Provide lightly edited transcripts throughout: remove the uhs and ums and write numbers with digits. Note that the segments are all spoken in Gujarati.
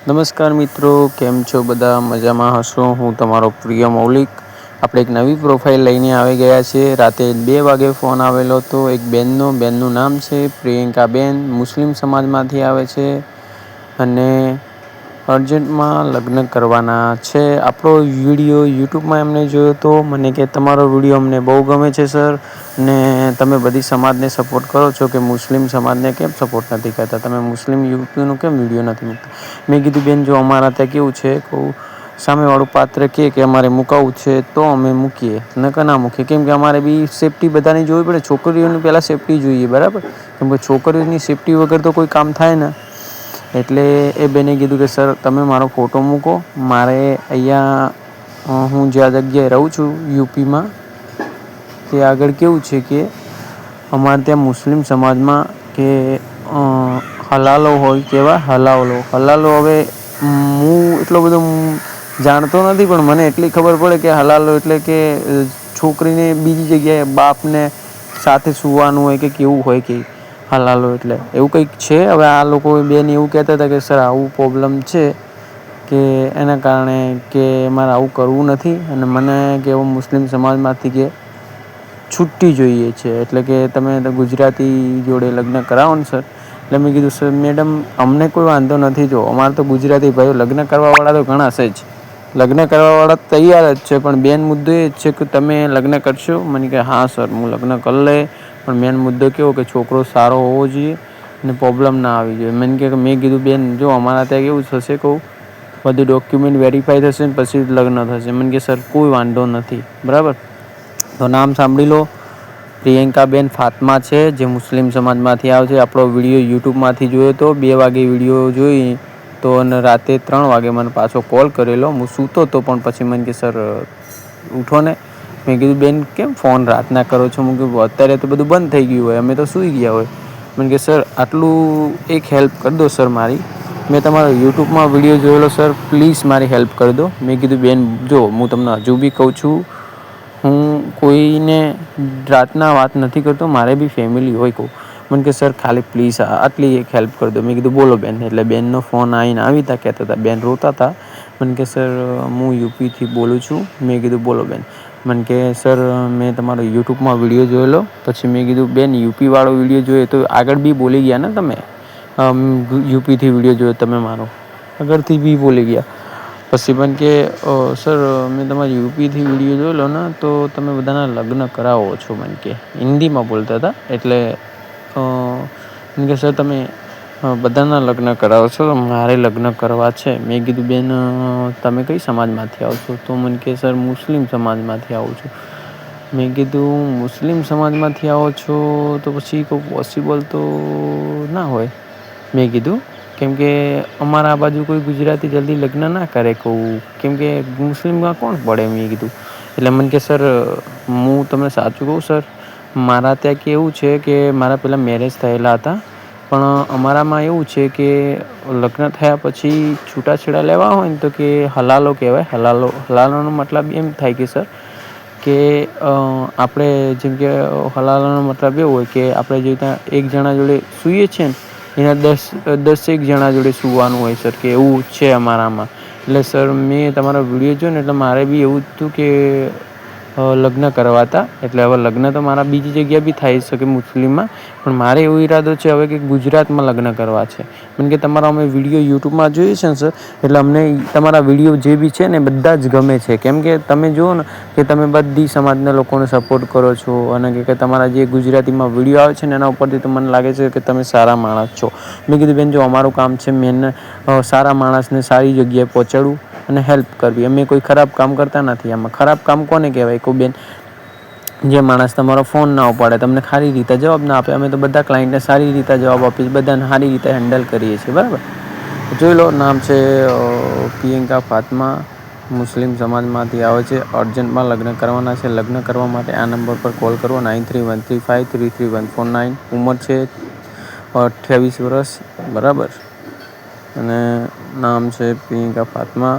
નમસ્કાર મિત્રો, કેમ છો બધા? મજામાં હશો. હું તમારો પ્રિય મૌલિક. આપણે એક નવી પ્રોફાઇલ લઈને આવી ગયા છીએ. રાતે 2 વાગે ફોન આવેલો હતો એક બેનનું નામ છે પ્રિયંકાબેન, મુસ્લિમ સમાજમાંથી આવે છે અને અર્જન્ટમાં લગ્ન કરવાના છે. આપણો વિડીયો યુટ્યુબમાં એમને જોયો તો મને કે તમારો વિડીયો અમને બહુ ગમે છે સર, ને તમે બધી સમાજને સપોર્ટ કરો છો કે મુસ્લિમ સમાજને કેમ સપોર્ટ નથી કરતા, તમે મુસ્લિમ યુવતીનો કેમ વિડીયો નથી મૂકતા. મેં કીધું બેન, જો અમારા ત્યાં કેવું છે, કહું સામેવાળું પાત્ર કહે કે અમારે મુકાવવું છે તો અમે મૂકીએ, નકર ના મૂકીએ. કેમ કે અમારે બી સેફ્ટી બધાની જોવી પડે. છોકરીઓની પહેલાં સેફ્ટી જોઈએ, બરાબર. કેમ કે છોકરીઓની સેફ્ટી વગર તો કોઈ કામ થાય ને. એટલે એ બેને કીધું કે સર તમે મારો ફોટો મૂકો, મારે અહીંયા હું જ્યાં જગ્યાએ રહું છું યુપીમાં, તે આગળ કેવું છે કે અમારે ત્યાં મુસ્લિમ સમાજમાં કે હલાલો હોય, કેવા હલાલો. હવે હું એટલો બધો જાણતો નથી, પણ મને એટલી ખબર પડે કે હલાલો એટલે કે છોકરીને બીજી જગ્યાએ બાપને સાથે સૂવાનું હોય કે કેવું હોય કે હલાલો એટલે એવું કંઈક છે. હવે આ લોકો બેન એવું કહેતા હતા કે સર આવું પ્રોબ્લેમ છે કે એના કારણે કે મારે આવું કરવું નથી અને મને કે મુસ્લિમ સમાજમાંથી કે છુટ્ટી જોઈએ છે. એટલે કે તમે ગુજરાતી જોડે લગ્ન કરાવો ને સર. એટલે મેં કીધું સર મેડમ અમને કોઈ વાંધો નથી. જો અમારે તો ગુજરાતી ભાઈઓ લગ્ન કરવાવાળા તો ઘણા છે જ, લગ્ન કરવાવાળા તૈયાર જ છે, પણ મેન મુદ્દો એ જ છે કે તમે લગ્ન કરશો. મને કહે હા સર હું લગ્ન કરી લે, પણ મેન મુદ્દો કેવો કે છોકરો સારો હોવો જોઈએ અને પ્રોબ્લેમ ના આવી જોઈએ. મેં કીધું બેન, જો અમારા ત્યાં કેવું થશે, કહું બધું ડોક્યુમેન્ટ વેરીફાઈ થશે ને પછી લગ્ન થશે. મને કે સર કોઈ વાંધો નથી, બરાબર. તો નામ સાંભળી લો, પ્રિયંકાબેન ફાતમા છે, જે મુસ્લિમ સમાજમાંથી આવે છે. આપણો વિડીયો યુટ્યુબમાંથી જોયો તો 2 વાગે વિડીયો જોઈ તો અને રાતે 3 વાગે મને પાછો કોલ કરેલો. હું સૂતો હતો, પણ પછી મને કે સર ઉઠો ને. મેં કીધું બેન કેમ ફોન રાતના કરો છો? હું કીધું અત્યારે તો બધું બંધ થઈ ગયું હોય, અમે તો સૂઈ ગયા હોય. મને કે સર આટલું એક હેલ્પ કરી દો સર મારી, મેં તમારો યુટ્યુબમાં વિડીયો જોયેલો સર, પ્લીઝ મારી હેલ્પ કરી દો. મેં કીધું બેન જો હું તમને હજુ બી કહું છું, હું કોઈને રાતના વાત નથી કરતો, મારે બી ફેમિલી હોય. કહું મને કે સર ખાલી પ્લીઝ આટલી એક હેલ્પ કરી દો. મેં કીધું બોલો બેન. એટલે બેનનો ફોન આવીને આવી હતા, કહેતા હતા, બેન રોતા હતા. મને કે સર હું યુપીથી બોલું છું. મેં કીધું બોલો બેન. મને કે સર મેં તમારો યુટ્યુબમાં વિડીયો જોયેલો. પછી મેં કીધું બેન યુપીવાળો વિડીયો જોઈએ તો આગળ બી બોલી ગયા ને તમે, યુપીથી વિડીયો જોયો તમે મારો, આગળથી બી બોલી ગયા. પછી મને કે સર મેં તમારી યુપીથી વિડીયો જોયેલો ને, તો તમે બધાના લગ્ન કરાવો છો. મને કે હિન્દીમાં બોલતા હતા. એટલે મને કે સર તમે બધાના લગ્ન કરાવો છો, મારે લગ્ન કરવા છે. મેં કીધું બેન તમે કઈ સમાજમાંથી આવો છો? તો મને કે સર મુસ્લિમ સમાજમાંથી આવું છું. મેં કીધું મુસ્લિમ સમાજમાંથી આવો છો તો પછી કોઈ પોસિબલ તો ના હોય. મેં કીધું કેમકે અમારા આ બાજુ કોઈ ગુજરાતી જલ્દી લગ્ન ના કરે. કહું કેમકે મુસ્લિમમાં કોણ પડે? મેં કીધું. એટલે મને કે સર હું તમને સાચું કહું સર, મારા ત્યાં કેવું છે કે મારા પહેલાં મેરેજ થયેલા હતા, પણ અમારામાં એવું છે કે લગ્ન થયા પછી છૂટાછેડા લેવા હોય ને તો કે હલાલો કહેવાય. હલાલોનો મતલબ એમ થાય કે સર કે આપણે જેમ કે હલાલાનો મતલબ એવું હોય કે આપણે જે ત્યાં એક જણા જોડે સૂઈએ છીએ ને, એના 10 જણા જોડે સૂવાનું હોય સર, કે એવું છે અમારામાં. એટલે સર મેં તમારો વિડીયો જોયો ને, એટલે મારે બી એવું જ હતું કે લગ્ન કરવા હતા. એટલે હવે લગ્ન તો મારા બીજી જગ્યાએ બી થઈ શકે મુસ્લિમમાં, પણ મારે એવો ઈરાદો છે હવે કે ગુજરાતમાં લગ્ન કરવા છે. કારણ કે તમારા અમે વિડીયો યુટ્યુબમાં જોઈએ છે ને સર, એટલે અમને તમારા વિડીયો જે બી છે ને બધા જ ગમે છે. કેમ કે તમે જુઓ ને કે તમે બધી સમાજના લોકોને સપોર્ટ કરો છો, અને કે તમારા જે ગુજરાતીમાં વિડીયો આવે છે ને એના ઉપરથી તો મને લાગે છે કે તમે સારા માણસ છો. મેં કીધું બેન જો અમારું કામ છે મેન સારા માણસને સારી જગ્યાએ પહોંચાડવું અને હેલ્પ કરવી. અમે કોઈ ખરાબ કામ કરતા નથી. આમાં ખરાબ કામ કોને કહેવાય? કહું બેન, જે માણસ તમારો ફોન ના ઉપાડે, તમને સારી રીતે જવાબ ના આપે. અમે તો બધા ક્લાયન્ટને સારી રીતે જવાબ આપીએ, બધાને સારી રીતે હેન્ડલ કરીએ છીએ, બરાબર. જોઈ લો, નામ છે પ્રિયંકા ફાતમા, મુસ્લિમ સમાજમાંથી આવે છે. અર્જન્ટમાં લગ્ન કરવાના છે. લગ્ન કરવા માટે આ નંબર પર કોલ કરો, 9313533149. ઉંમર છે 28 વર્ષ, બરાબર. અને નામ છે પ્રિયંકા ફાતમા.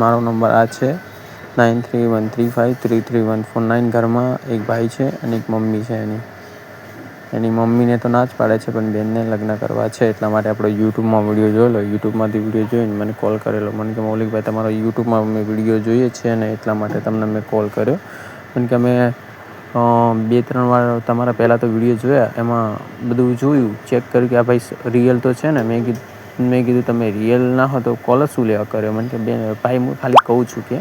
મારો નંબર આ છે 9313533149. ઘરમાં એક ભાઈ છે અને એક મમ્મી છે એની. એની મમ્મીને તો ના જ પાડે છે, પણ બેનને લગ્ન કરવા છે. એટલા માટે આપણે યુટ્યુબમાં વિડીયો જોઈ લો. યુટ્યુબમાંથી વિડીયો જોઈને મને કોલ કરેલો. મને કે મૌલિકભાઈ તમારો યુટ્યુબમાં મેં વિડીયો જોઈએ છે ને એટલા માટે તમને મેં કોલ કર્યો. કારણ કે અમે 2-3 વાર તમારા પહેલાં તો વિડીયો જોયા, એમાં બધું જોયું, ચેક કર્યું કે આ ભાઈ રિયલ તો છે ને. મેં કીધું તમે રિયલ ના હો તો કોલ શું લેવા કર્યો. મને કે બેન ભાઈ હું ખાલી કહું છું કે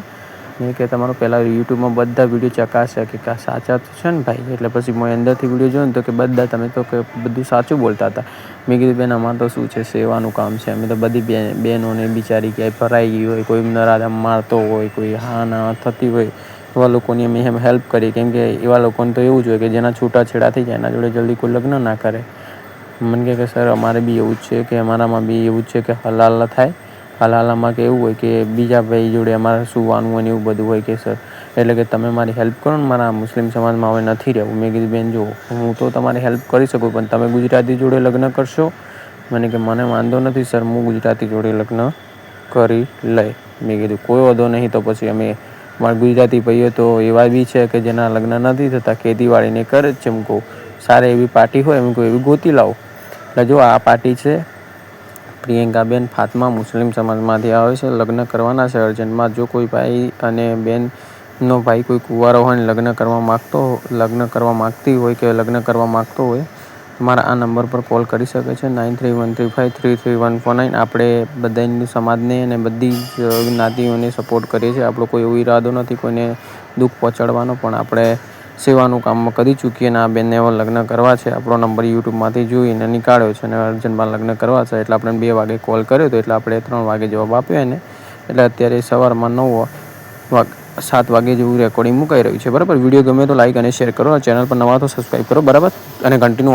મેં કે તમારો પહેલાં યુટ્યુબમાં બધા વિડીયો ચકાસ્યા કે સાચા તો છે ને ભાઈ. એટલે પછી મેં અંદરથી વિડીયો જોયો ને તો કે બધા તમે તો કે બધું સાચું બોલતા હતા. મેં કીધું બેન અમારે તો શું છે, સેવાનું કામ છે. અમે તો બધી બહેનોને બિચારી ક્યાંય ભરાઈ ગઈ હોય, કોઈ નરાધમ મારતો હોય, કોઈ હા ના થતી હોય, એવા લોકોની અમે એમ હેલ્પ કરી. કેમ કે એવા લોકોને તો એવું જ હોય કે જેના છૂટાછેડા થઈ જાય એના જોડે જલ્દી કોઈ લગ્ન ના કરે. મને કે સર અમારે બી એવું જ છે, કે અમારામાં બી એવું જ છે કે હલાલ થાય. હલાલામાં કે એવું હોય કે બીજા ભાઈ જોડે અમારે સુવાનું હોય ને એવું બધું હોય કે સર. એટલે કે તમે મારી હેલ્પ કરો ને, મારા મુસ્લિમ સમાજમાં હવે નથી રહેવું. મેં કીધું બેન જો હું તો તમારી હેલ્પ કરી શકું, પણ તમે ગુજરાતી જોડે લગ્ન કરશો. મને કે મને વાંધો નથી સર, હું ગુજરાતી જોડે લગ્ન કરી લઈ. મેં કીધું કોઈ વાંધો નહીં. તો પછી અમે મારા ગુજરાતી ભાઈઓ તો એવા બી છે કે જેના લગ્ન નથી થતા, ખેતીવાડીને કરે જ છે. એમ કહું સારી એવી પાર્ટી હોય એમ કહું એવી ગોતી લાવો. એટલે જો આ પાર્ટી છે પ્રિયંકાબેન ફાતમા, મુસ્લિમ સમાજમાંથી આવે છે, લગ્ન કરવાના છે અર્જન્ટમાં. જો કોઈ ભાઈ અને બેનનો ભાઈ કોઈ કુંવારો હોય ને લગ્ન કરવા માગતી હોય કે લગ્ન કરવા માગતો હોય, મારા આ નંબર પર કોલ કરી શકે છે 9313533149. આપણે બધા સમાજને અને બધી જ જ્ઞાતિઓને સપોર્ટ કરીએ છીએ. આપણો કોઈ એવો ઈરાદો નથી કોઈને દુઃખ પહોંચાડવાનો, પણ આપણે સેવાનું કામમાં કરી ચૂકીએ. અને આ બેનને એવા લગ્ન કરવા છે. આપણો નંબર યુટ્યુબમાંથી જોઈને નીકાળ્યો છે અને અર્જન્ટમાં લગ્ન કરવા છે. એટલે આપણે 2 વાગે કોલ કર્યો હતો. એટલે આપણે 3 વાગે જવાબ આપ્યો એને. એટલે અત્યારે સવારમાં 7 વાગે જેવું રેકોર્ડિંગ મુકાઈ રહ્યું છે. બરાબર. વિડીયો ગમે તો લાઈક અને શેર કરો. ચેનલ પર નવા તો સબસ્ક્રાઈબ કરો. બરાબર. અને કન્ટિન્યુ